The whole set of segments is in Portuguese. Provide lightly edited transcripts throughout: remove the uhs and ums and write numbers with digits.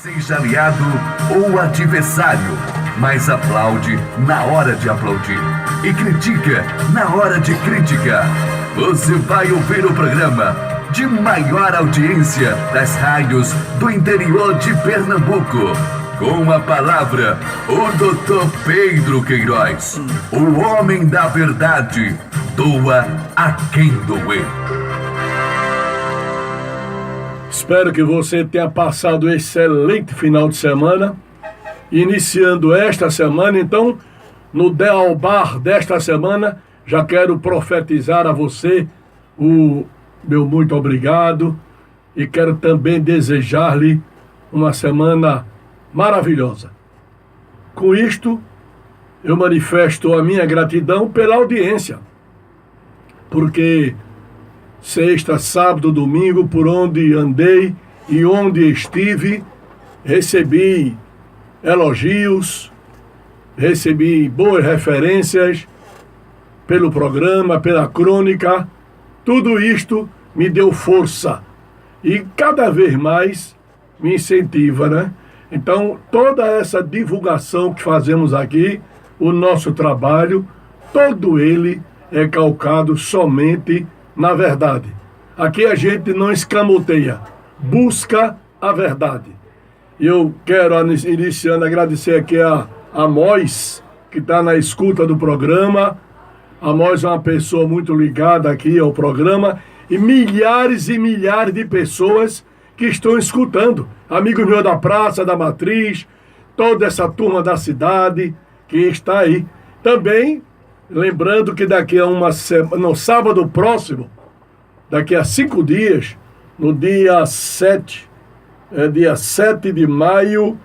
Seja aliado ou adversário, mas aplaude na hora de aplaudir e critica na hora de criticar. Você vai ouvir o programa de maior audiência das rádios do interior de Pernambuco. Com a palavra, o Dr. Pedro Queiroz, o homem da verdade, doa a quem doer. Espero que você tenha passado um excelente final de semana. Iniciando esta semana, então, no Dealbar desta semana, já quero profetizar a você o meu muito obrigado e quero também desejar-lhe uma semana maravilhosa. Com isto, eu manifesto a minha gratidão pela audiência, porque sexta, sábado, domingo, por onde andei e onde estive, recebi elogios, recebi boas referências pelo programa, pela crônica. Tudo isto me deu força e cada vez mais me incentiva, né? Então, toda essa divulgação que fazemos aqui, o nosso trabalho, todo ele é calcado somente na verdade. Aqui a gente não escamoteia, busca a verdade. E eu quero, iniciando, agradecer aqui a Amós, que está na escuta do programa. Amós é uma pessoa muito ligada aqui ao programa e milhares de pessoas que estão escutando. Amigos meus da Praça, da Matriz, toda essa turma da cidade que está aí. Também lembrando que daqui a uma semana, no sábado próximo, daqui a 5 dias, no dia 7 de maio,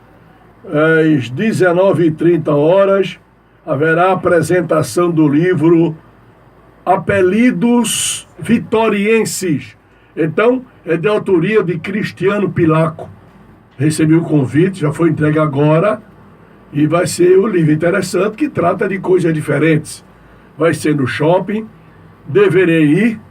às 19h30, haverá a apresentação do livro Apelidos Vitorienses. Então, é de autoria de Cristiano Pilaco. Recebi o convite, já foi entregue agora, e vai ser um livro interessante que trata de coisas diferentes. Vai ser no shopping, deverei ir,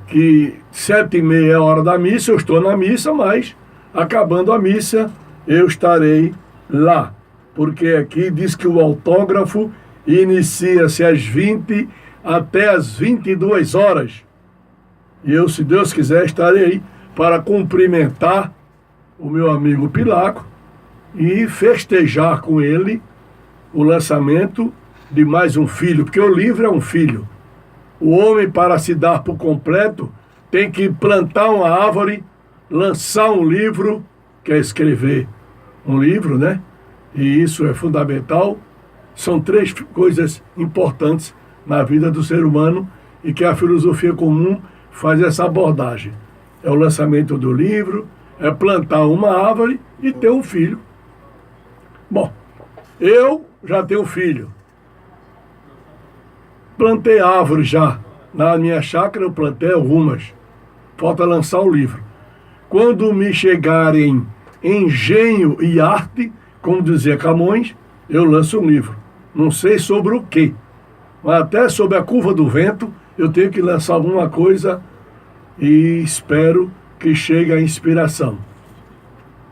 que 7h30 é a hora da missa, eu estou na missa, mas acabando a missa, eu estarei lá. Porque aqui diz que o autógrafo inicia-se às 20 até às 22 horas. E eu, se Deus quiser, estarei aí para cumprimentar o meu amigo Pilaco e festejar com ele o lançamento de mais um filho, porque o livro é um filho. O homem, para se dar por completo, tem que plantar uma árvore, lançar um livro, que é escrever um livro, né? E isso é fundamental. São 3 coisas importantes na vida do ser humano e que a filosofia comum faz essa abordagem. É o lançamento do livro, é plantar uma árvore e ter um filho. Bom, eu já tenho filho. Plantei árvores já. Na minha chácara eu plantei algumas. Falta lançar o livro. Quando me chegarem engenho e arte, como dizia Camões, eu lanço um livro. Não sei sobre o quê, mas até sobre a curva do vento eu tenho que lançar alguma coisa e espero que chegue a inspiração.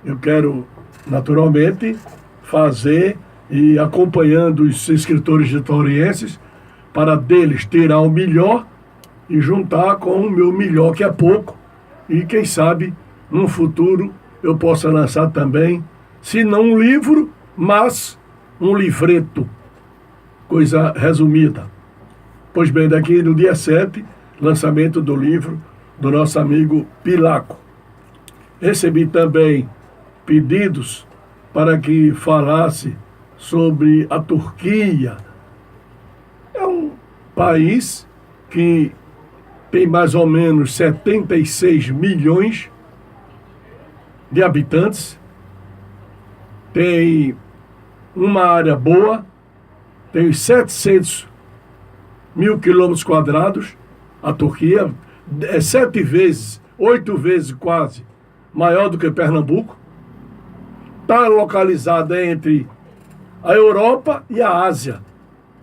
Eu quero, naturalmente, fazer e acompanhando os escritores vitorienses para deles tirar o melhor e juntar com o meu melhor, que é pouco. E quem sabe, no futuro, eu possa lançar também, se não um livro, mas um livreto. Coisa resumida. Pois bem, daqui no dia 7, lançamento do livro do nosso amigo Pilaco. Recebi também pedidos para que falasse sobre a Turquia. É um país que tem mais ou menos 76 milhões de habitantes, tem uma área boa, tem 700 mil quilômetros quadrados. A Turquia é 7 vezes, 8 vezes quase, maior do que Pernambuco. Está localizada entre a Europa e a Ásia.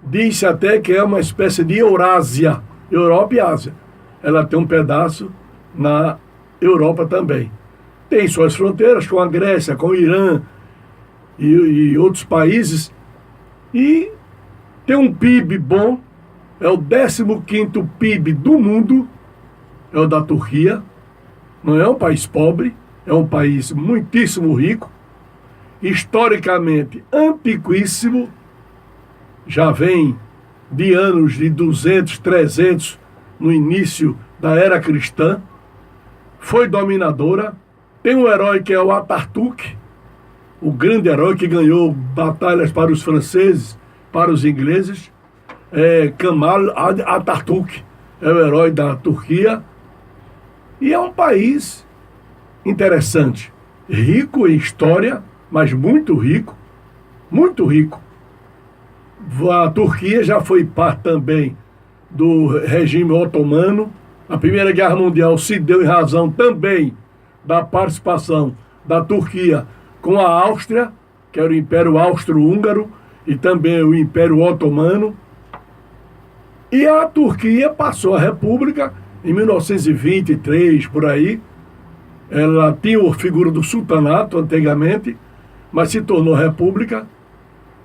Diz-se até que é uma espécie de Eurásia, Europa e Ásia. Ela tem um pedaço na Europa também. tem suas fronteiras com a Grécia, com o Irã e outros países, e tem um PIB bom, é o 15º PIB do mundo, é o da Turquia. Não é um país pobre, é um país muitíssimo rico, historicamente antiquíssimo, já vem de anos de 200, 300, no início da era cristã, foi dominadora, tem um herói que é o Atatürk, o grande herói que ganhou batalhas para os franceses, para os ingleses, Kemal Atatürk, é o herói da Turquia, e é um país interessante, rico em história, mas muito rico, muito rico. A Turquia já foi parte também do regime otomano. A Primeira Guerra Mundial se deu em razão também da participação da Turquia com a Áustria, que era o Império Austro-Húngaro, e também o Império Otomano. E a Turquia passou a república em 1923, por aí. Ela tinha a figura do sultanato antigamente, mas se tornou república.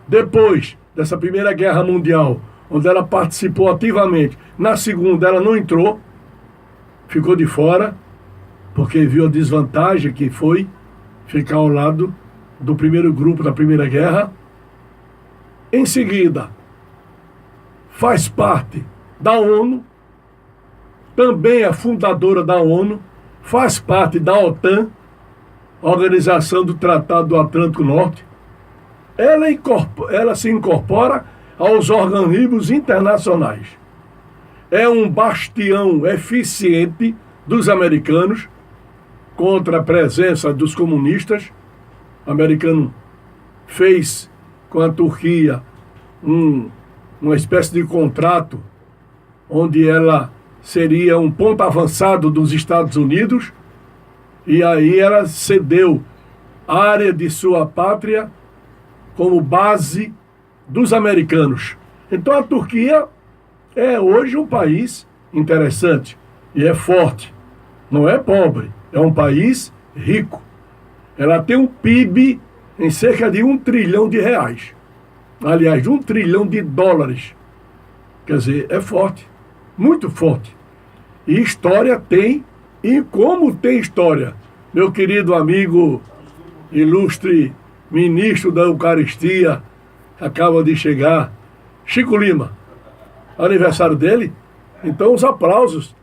Depois dessa Primeira Guerra Mundial, onde ela participou ativamente, na segunda ela não entrou, ficou de fora, porque viu a desvantagem que foi ficar ao lado do primeiro grupo da Primeira Guerra. Em seguida, faz parte da ONU, também é fundadora da ONU, faz parte da OTAN, Organização do Tratado do Atlântico Norte. Ela se incorpora aos organismos internacionais. É um bastião eficiente dos americanos contra a presença dos comunistas. O americano fez com a Turquia uma espécie de contrato onde ela seria um ponto avançado dos Estados Unidos, e aí ela cedeu a área de sua pátria como base dos americanos. Então a Turquia é hoje um país interessante e é forte. Não é pobre, é um país rico. Ela tem um PIB em cerca de R$1 trilhão. Aliás, de $1 trilhão. Quer dizer, é forte, muito forte. E história tem, e como tem história, meu querido amigo, ilustre ministro da Eucaristia, acaba de chegar, Chico Lima, aniversário dele, então os aplausos.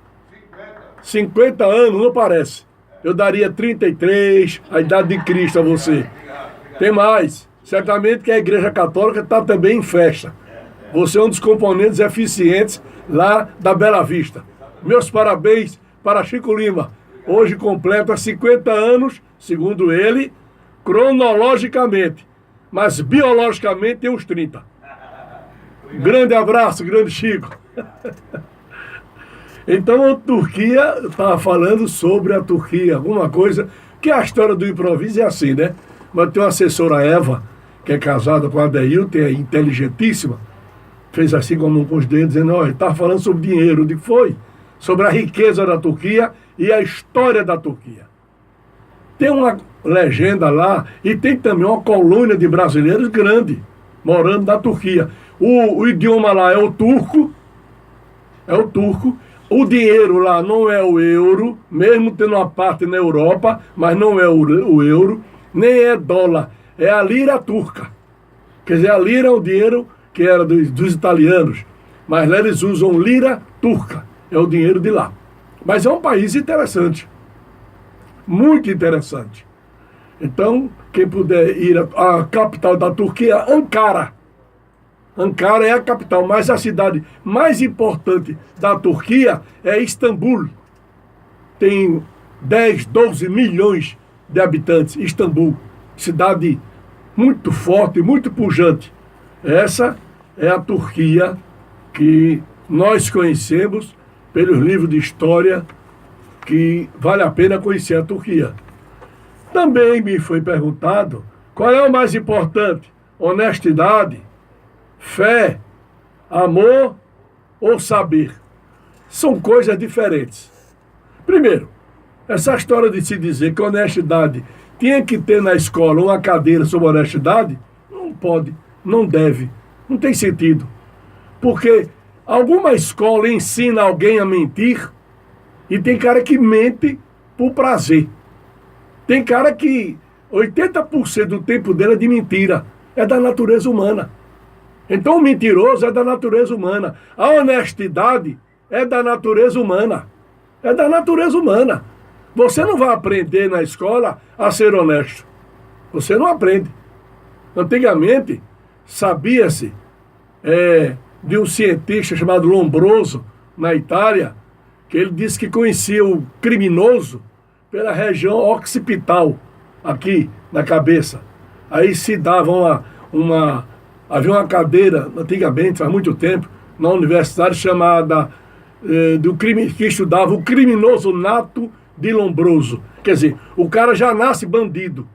50 anos, não parece. Eu daria 33, a idade de Cristo a você. Tem mais, certamente que a Igreja Católica está também em festa. Você é um dos componentes eficientes lá da Bela Vista. Meus parabéns para Chico Lima. Hoje completa 50 anos, segundo ele, cronologicamente. Mas biologicamente tem uns 30. Grande abraço, grande Chico. Então a Turquia, estava falando sobre a Turquia, alguma coisa, que a história do improviso é assim, né? Mas tem uma assessora Eva, que é casada com a Adeilton, é inteligentíssima, fez assim com os dedos, dizendo, olha, estava falando sobre dinheiro. Eu digo, foi, sobre a riqueza da Turquia e a história da Turquia. Tem uma legenda lá e tem também uma colônia de brasileiros grande, morando na Turquia. O idioma lá é o turco, o dinheiro lá não é o euro, mesmo tendo uma parte na Europa, mas não é o euro, nem é dólar, é a lira turca. Quer dizer, a lira é o dinheiro que era dos italianos, mas lá eles usam lira turca, é o dinheiro de lá. Mas é um país interessante, muito interessante. Então, quem puder ir à capital da Turquia, Ankara. Ankara é a capital, mas a cidade mais importante da Turquia é Istambul. Tem 10, 12 milhões de habitantes, Istambul. Cidade muito forte, muito pujante. Essa é a Turquia que nós conhecemos pelos livros de história, que vale a pena conhecer a Turquia. Também me foi perguntado qual é o mais importante, honestidade, fé, amor ou saber. São coisas diferentes. Primeiro, Essa história de se dizer que honestidade tinha que ter na escola uma cadeira sobre honestidade, não pode, não deve, não tem sentido. Porque alguma escola ensina alguém a mentir e tem cara que mente por prazer. Tem cara que 80% do tempo dele é de mentira, é da natureza humana. Então o mentiroso é da natureza humana. A honestidade é da natureza humana. É da natureza humana. Você não vai aprender na escola a ser honesto. Você não aprende. Antigamente, sabia-se de um cientista chamado Lombroso, na Itália, que ele disse que conhecia o criminoso pela região occipital, aqui na cabeça. Aí se dava havia uma cadeira, antigamente, faz muito tempo, na universidade chamada do crime, que estudava o criminoso nato de Lombroso. Quer dizer, o cara já nasce bandido,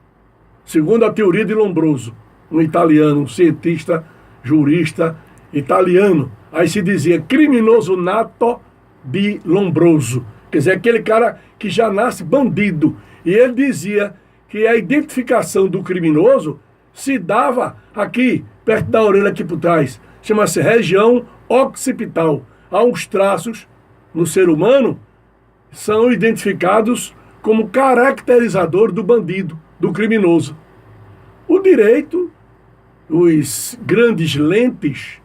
segundo a teoria de Lombroso, um italiano, um cientista, jurista italiano. Aí se dizia criminoso nato de Lombroso. Quer dizer, aquele cara que já nasce bandido. E ele dizia que a identificação do criminoso se dava aqui, perto da orelha aqui por trás. Chama-se região occipital. Há uns traços no ser humano são identificados como caracterizador do bandido, do criminoso. O direito, os grandes lentes,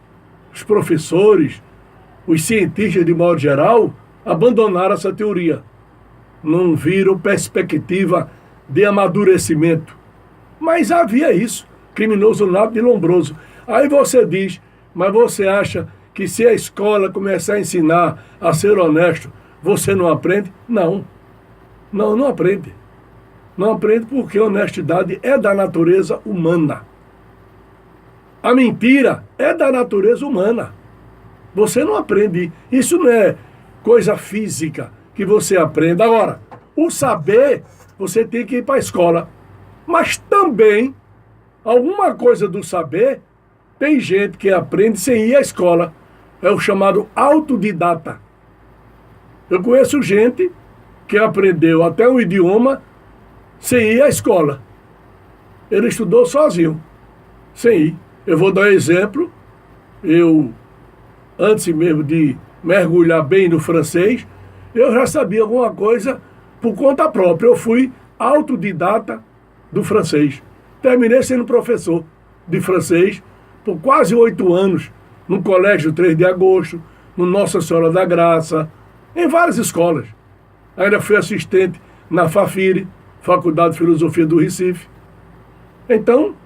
os professores, os cientistas de modo geral, abandonaram essa teoria. Não viram perspectiva de amadurecimento. Mas havia isso, criminoso nato de Lombroso. Aí você diz, mas você acha que se a escola começar a ensinar a ser honesto, você não aprende? Não. Não aprende. Não aprende porque honestidade é da natureza humana. A mentira é da natureza humana. Você não aprende. Isso não é coisa física que você aprende. Agora, o saber, você tem que ir para a escola. Mas também, alguma coisa do saber, tem gente que aprende sem ir à escola. É o chamado autodidata. Eu conheço gente que aprendeu até um idioma sem ir à escola. Ele estudou sozinho, sem ir. Eu vou dar um exemplo. Eu, antes mesmo de mergulhar bem no francês, eu já sabia alguma coisa por conta própria. Eu fui autodidata do francês. Terminei sendo professor de francês por quase 8 anos, no Colégio 3 de Agosto, no Nossa Senhora da Graça, em várias escolas. Ainda fui assistente na FAFIRE, Faculdade de Filosofia do Recife. Então,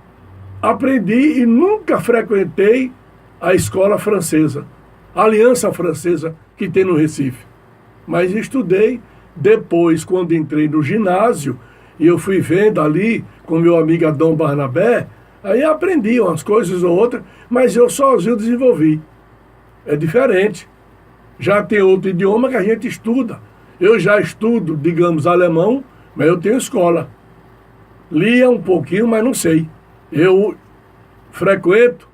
aprendi e nunca frequentei a escola francesa, a Aliança Francesa que tem no Recife. Mas estudei depois, quando entrei no ginásio, e eu fui vendo ali com meu amigo Adão Barnabé, aí aprendi umas coisas ou outras, mas eu sozinho desenvolvi. É diferente. Já tem outro idioma que a gente estuda. Eu já estudo, digamos, alemão, mas eu tenho escola. Lia um pouquinho, mas não sei. Eu frequento,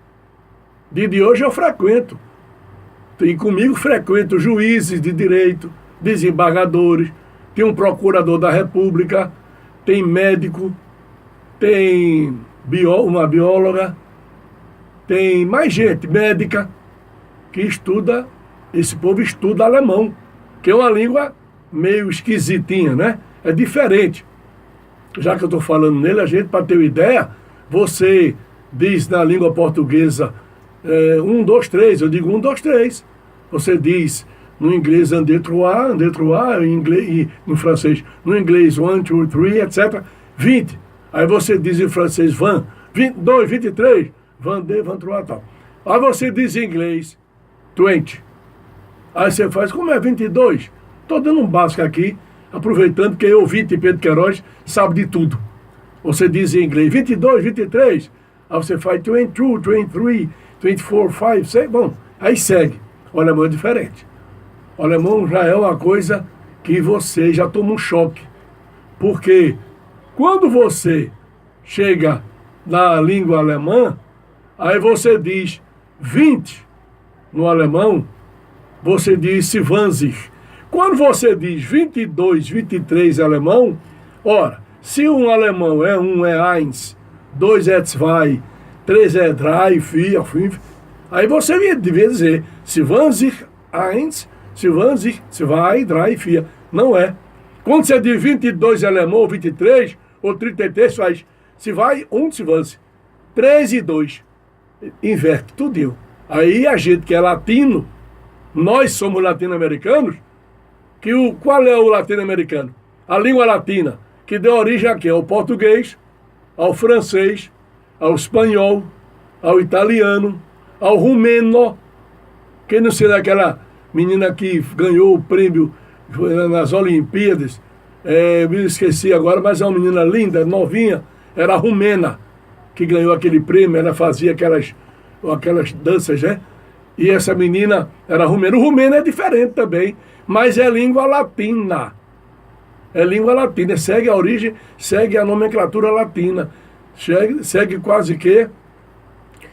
de hoje eu frequento. E comigo frequento juízes de direito, desembargadores, tem um procurador da República, tem médico, tem uma bióloga, tem mais gente médica que estuda, esse povo estuda alemão, que é uma língua meio esquisitinha, né? É diferente. Já que eu estou falando nele, a gente, para ter uma ideia, você diz na língua portuguesa 1, 2, 3, eu digo 1, 2, 3. Você diz no inglês un, deux, trois, em inglês, e no francês, no inglês 1, 2, 3, etc. 20. Aí você diz em francês 20, 22, 23, 22, 23, tal. Aí você diz em inglês 20. Aí você faz, como é 22? Estou dando um básico aqui, aproveitando que eu, ouvinte Pedro Queiroz, sabe de tudo. Você diz em inglês 22, 23. Aí você faz 22, 23, 24, 5, 6. Bom, aí segue. O alemão é diferente. O alemão já é uma coisa que você já toma um choque. Porque quando você chega na língua alemã, aí você diz 20 no alemão, você diz 20. Quando você diz 22, 23 alemão, ora, se um alemão é eins, dois é zwei, três é drei, vier, fünf, aí você devia dizer, zwanzig, eins, zwanzig, zwei, drei, vier. Não é. Quando você diz 22 alemão, 23, ou 33, faz, se vai, zwanzig, 3 e 2. Inverte tudinho. Aí a gente que é latino, nós somos latino-americanos, qual é o latino-americano? A língua latina, que deu origem aqui ao português, ao francês, ao espanhol, ao italiano, ao rumeno. Quem não sei daquela menina que ganhou o prêmio nas Olimpíadas, me esqueci agora, mas é uma menina linda, novinha, era a rumena, que ganhou aquele prêmio, ela fazia aquelas danças, né? E essa menina era rumena. O rumeno é diferente também, mas é língua latina. É língua latina, segue a origem, segue a nomenclatura latina, segue quase que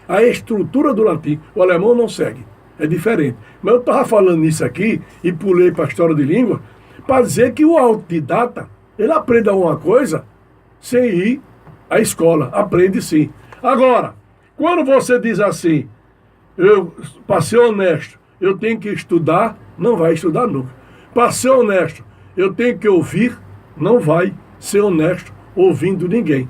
a estrutura do latim. O alemão não segue, é diferente. Mas eu estava falando isso aqui e pulei para a história de língua para dizer que o autodidata, ele aprende alguma coisa sem ir à escola. Aprende sim. Agora, quando você diz assim, para ser honesto, eu tenho que estudar, não vai estudar nunca. Para ser honesto, eu tenho que ouvir, não vai ser honesto ouvindo ninguém.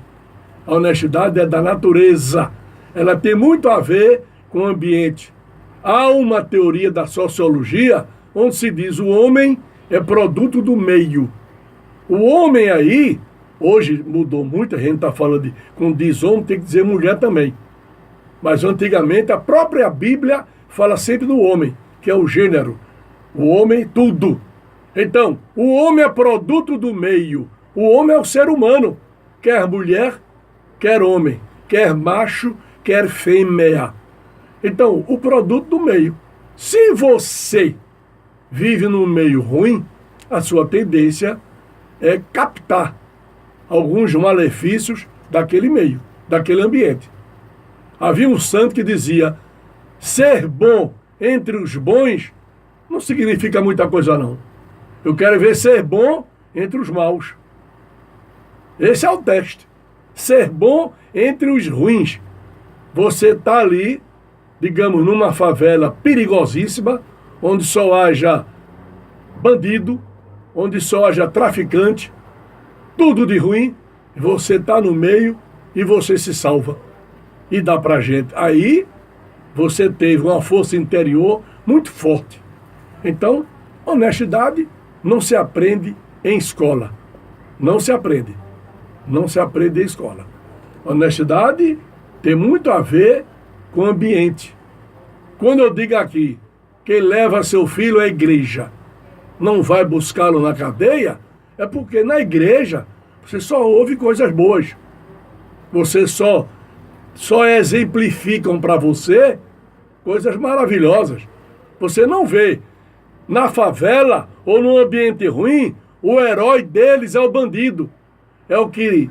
A honestidade é da natureza. Ela tem muito a ver com o ambiente. Há uma teoria da sociologia onde se diz o homem é produto do meio. O homem aí, hoje mudou muito, a gente está falando quando diz homem, tem que dizer mulher também. Mas antigamente a própria Bíblia fala sempre do homem, que é o gênero. O homem, tudo. Então, o homem é produto do meio. O homem é o ser humano. Quer mulher, quer homem. Quer macho, quer fêmea. Então, o produto do meio. Se você vive num meio ruim, a sua tendência é captar alguns malefícios daquele meio, daquele ambiente. Havia um santo que dizia, ser bom entre os bons não significa muita coisa não. Eu quero ver ser bom entre os maus. Esse é o teste. Ser bom entre os ruins. Você está ali, digamos, numa favela perigosíssima, onde só haja bandido, onde só haja traficante, tudo de ruim, você está no meio e você se salva. E dá pra gente. Aí você teve uma força interior muito forte. Então, honestidade não se aprende em escola. Não se aprende. Não se aprende em escola. Honestidade tem muito a ver com o ambiente. Quando eu digo aqui, quem leva seu filho à igreja não vai buscá-lo na cadeia, é porque na igreja você só ouve coisas boas. Você só exemplificam para você coisas maravilhosas. Você não vê na favela ou num ambiente ruim, o herói deles é o bandido. É o que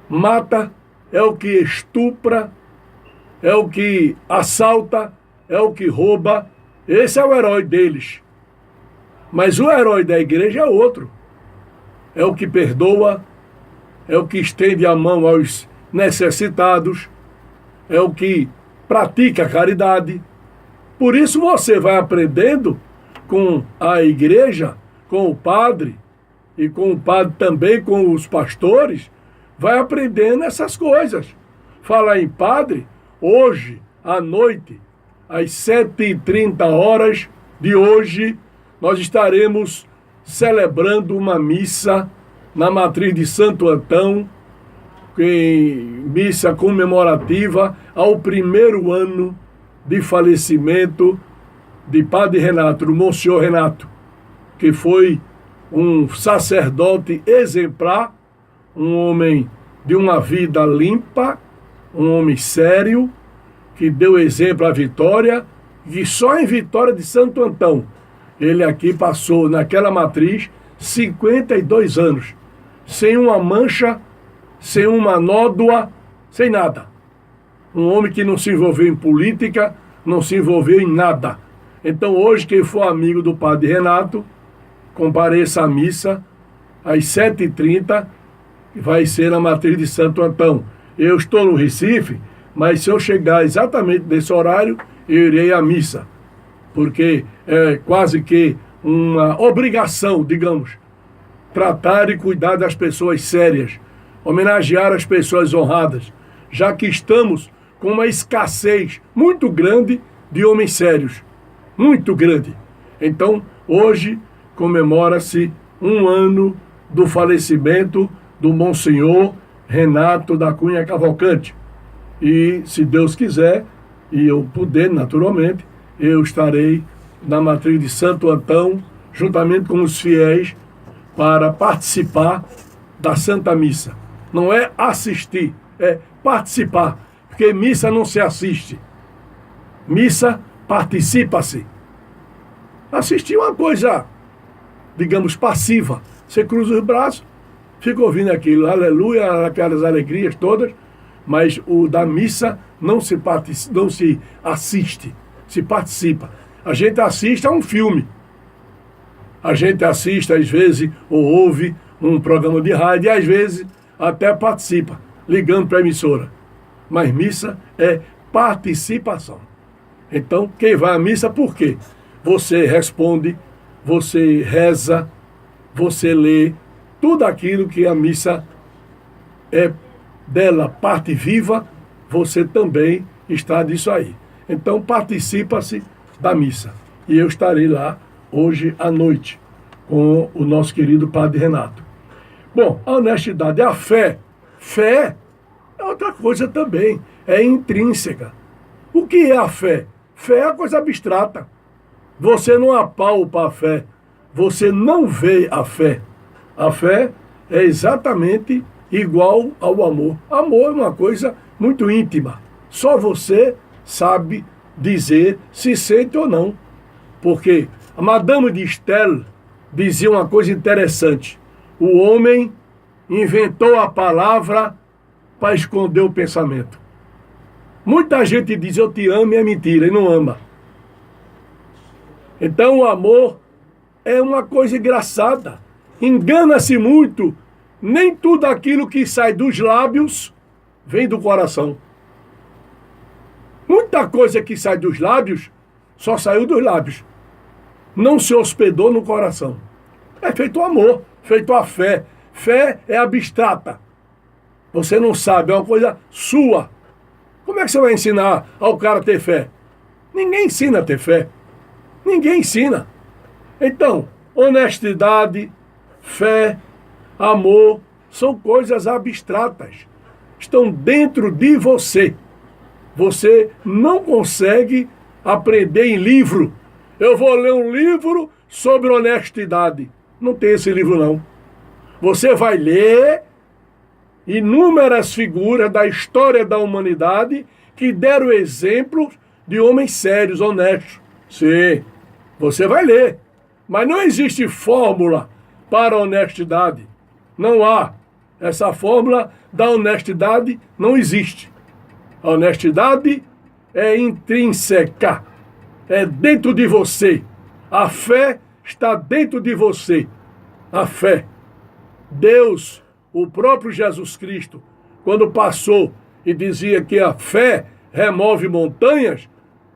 mata, é o que estupra, é o que assalta, é o que rouba. Esse é o herói deles. Mas o herói da igreja é outro. É o que perdoa, é o que estende a mão aos necessitados, é o que pratica a caridade. Por isso você vai aprendendo com a igreja, com o padre, e com o padre também com os pastores, vai aprendendo essas coisas. Falar em padre, hoje à noite, às 7h30 de hoje, nós estaremos celebrando uma missa na matriz de Santo Antão, em missa comemorativa ao primeiro ano de falecimento de Padre Renato, do Monsenhor Renato, que foi um sacerdote exemplar, um homem de uma vida limpa, um homem sério, que deu exemplo à Vitória, e só em Vitória de Santo Antão, ele aqui passou naquela matriz 52 anos, sem uma mancha, sem uma nódoa, sem nada. Um homem que não se envolveu em política, não se envolveu em nada. Então hoje quem for amigo do Padre Renato, compareça à missa às 7h30, que vai ser na matriz de Santo Antão. Eu estou no Recife, mas se eu chegar exatamente nesse horário, eu irei à missa, porque é quase que uma obrigação, digamos, tratar e cuidar das pessoas sérias, homenagear as pessoas honradas, já que estamos com uma escassez muito grande de homens sérios, muito grande. Então, hoje comemora-se 1 ano do falecimento do Monsenhor Renato da Cunha Cavalcante. E, se Deus quiser, e eu puder, naturalmente, eu estarei na matriz de Santo Antão, juntamente com os fiéis, para participar da Santa Missa. Não é assistir, é participar, porque missa não se assiste. Missa participa-se. Assistir é uma coisa, digamos, passiva. Você cruza os braços, fica ouvindo aquilo, aleluia, aquelas alegrias todas, mas o da missa não se assiste, se participa. A gente assiste a um filme. A gente assiste, às vezes, ou ouve um programa de rádio, e às vezes até participa, ligando para a emissora. Mas missa é participação. Então, quem vai à missa, por quê? Você responde, você reza, você lê, tudo aquilo que a missa é dela, parte viva, você também está disso aí. Então, participa-se da missa. E eu estarei lá hoje à noite com o nosso querido Padre Renato. Bom, a honestidade, a fé. Fé é outra coisa também, é intrínseca. O que é a fé? Fé é uma coisa abstrata. Você não apalpa a fé, você não vê a fé. A fé é exatamente igual ao amor. Amor é uma coisa muito íntima. Só você sabe dizer se sente ou não. Porque a Madame de Staël dizia uma coisa interessante. O homem inventou a palavra para esconder o pensamento. Muita gente diz eu te amo e é mentira, e não ama. Então o amor é uma coisa engraçada. Engana-se muito. Nem tudo aquilo que sai dos lábios vem do coração. Muita coisa que sai dos lábios só saiu dos lábios. Não se hospedou no coração. É feito o amor, feito a fé. Fé é abstrata. Você não sabe, é uma coisa sua. Como é que você vai ensinar ao cara a ter fé? Ninguém ensina a ter fé. Ninguém ensina. Então, honestidade, fé, amor, são coisas abstratas. Estão dentro de você. Você não consegue aprender em livro. Eu vou ler um livro sobre honestidade. Não tem esse livro, não. Você vai ler inúmeras figuras da história da humanidade que deram exemplos de homens sérios, honestos. Sim, você vai ler. Mas não existe fórmula para a honestidade. Não há. Essa fórmula da honestidade não existe. A honestidade é intrínseca. É dentro de você. A fé está dentro de você. A fé. Deus, o próprio Jesus Cristo, quando passou e dizia que a fé remove montanhas,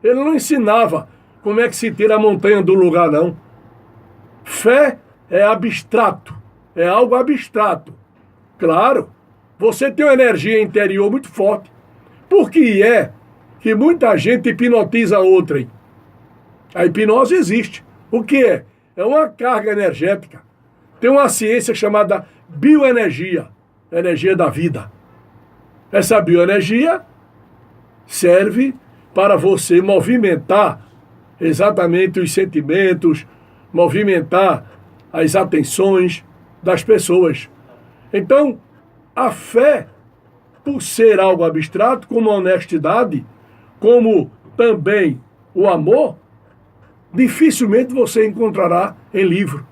ele não ensinava como é que se tira a montanha do lugar, não. Fé é abstrato, é algo abstrato. Claro, você tem uma energia interior muito forte. Por que é que muita gente hipnotiza outrem? A hipnose existe. O que é? É uma carga energética. Tem uma ciência chamada bioenergia, energia da vida. Essa bioenergia serve para você movimentar exatamente os sentimentos, movimentar as atenções das pessoas. Então, a fé, por ser algo abstrato, como a honestidade, como também o amor, dificilmente você encontrará em livro.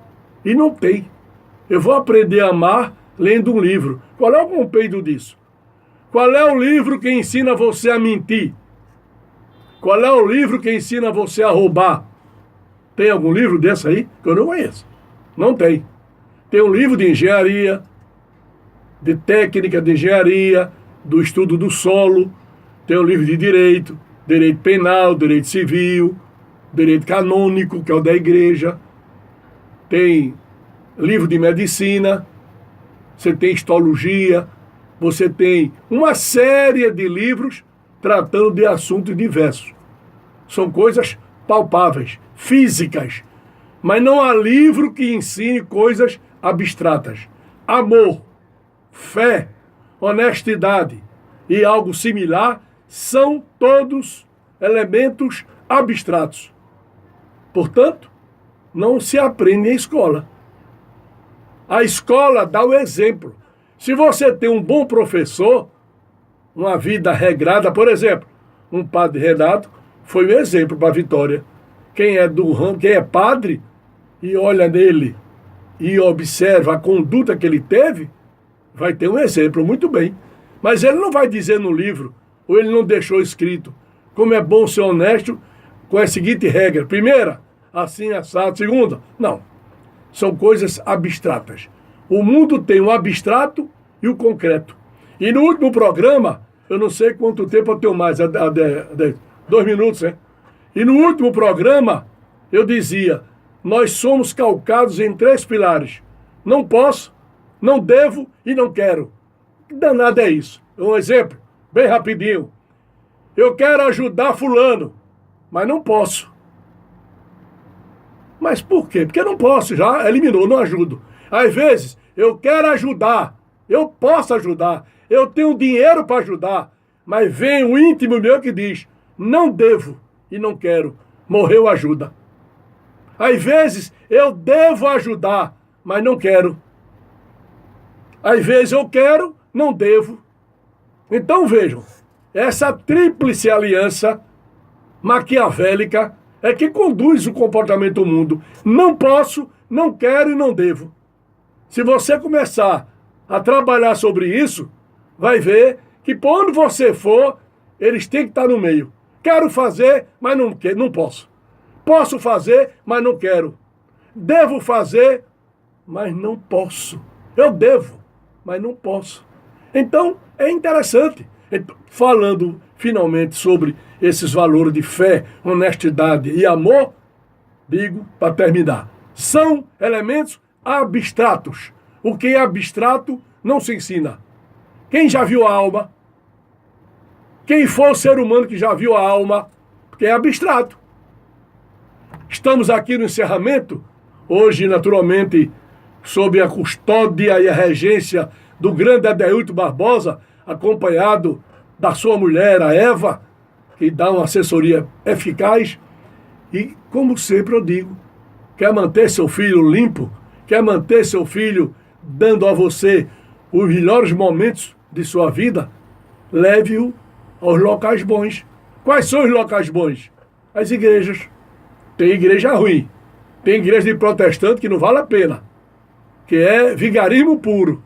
E não tem. Eu vou aprender a amar lendo um livro. Qual é o conceito disso? Qual é o livro que ensina você a mentir? Qual é o livro que ensina você a roubar? Tem algum livro desse aí que eu não conheço? Não tem. Tem um livro de engenharia, de técnica de engenharia, do estudo do solo, tem um livro de direito penal, direito civil, direito canônico, que é o da igreja, tem livro de medicina, você tem histologia, você tem uma série de livros tratando de assuntos diversos. São coisas palpáveis, físicas, mas não há livro que ensine coisas abstratas. Amor, fé, honestidade e algo similar são todos elementos abstratos. Portanto, não se aprende em escola. A escola dá o exemplo. Se você tem um bom professor, uma vida regrada, por exemplo, um padre Renato foi um exemplo para a Vitória. Quem é padre e olha nele e observa a conduta que ele teve, vai ter um exemplo muito bem. Mas ele não vai dizer no livro, ou ele não deixou escrito, como é bom ser honesto com a seguinte regra. Primeira, assim, assado. Segunda, não. São coisas abstratas. O mundo tem o abstrato e o concreto. E no último programa, eu não sei quanto tempo eu tenho mais, 2 minutos, né? E no último programa, eu dizia, nós somos calcados em 3 pilares. Não posso, não devo e não quero. Que danado é isso? Um exemplo, bem rapidinho. Eu quero ajudar fulano, mas não posso. Mas por quê? Porque não posso, já eliminou, não ajudo. Às vezes, eu quero ajudar, eu posso ajudar, eu tenho dinheiro para ajudar, mas vem um íntimo meu que diz, não devo e não quero, morreu ajuda. Às vezes, eu devo ajudar, mas não quero. Às vezes eu quero, não devo. Então vejam, essa tríplice aliança maquiavélica é que conduz o comportamento do mundo. Não posso, não quero e não devo. Se você começar a trabalhar sobre isso, vai ver que por onde você for, eles têm que estar no meio. Quero fazer, mas não posso. Posso fazer, mas não quero. Devo fazer, mas não posso. Eu devo, mas não posso. Então, é interessante. Falando finalmente sobre esses valores de fé, honestidade e amor, digo para terminar, são elementos abstratos. O que é abstrato não se ensina. Quem já viu a alma? Quem for o ser humano que já viu a alma? Porque é abstrato. Estamos aqui no encerramento, hoje, naturalmente, sob a custódia e a regência do grande Adeilton Barbosa, acompanhado da sua mulher, a Eva, que dá uma assessoria eficaz. E, como sempre eu digo, quer manter seu filho limpo, quer manter seu filho dando a você os melhores momentos de sua vida, leve-o aos locais bons. Quais são os locais bons? As igrejas. Tem igreja ruim. Tem igreja de protestante que não vale a pena, que é vigarismo puro.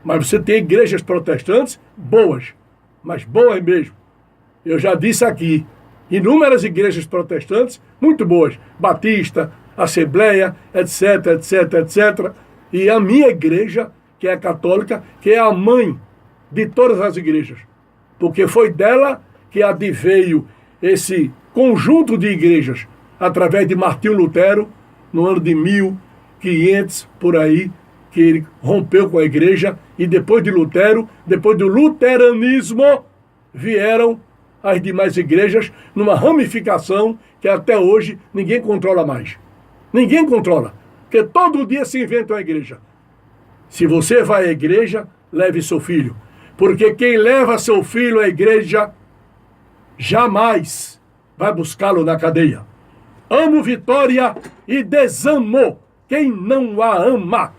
Mas você tem igrejas protestantes boas, mas boas mesmo. Eu já disse aqui, inúmeras igrejas protestantes muito boas. Batista, Assembleia, etc, etc, etc. E a minha igreja, que é católica, que é a mãe de todas as igrejas. Porque foi dela que adveio esse conjunto de igrejas, através de Martinho Lutero, no ano de 1500, por aí, que ele rompeu com a igreja, e depois de Lutero, depois do luteranismo, vieram as demais igrejas numa ramificação que até hoje ninguém controla mais. Ninguém controla, porque todo dia se inventa uma igreja. Se você vai à igreja, leve seu filho, porque quem leva seu filho à igreja jamais vai buscá-lo na cadeia. Amo Vitória e desamo quem não a ama.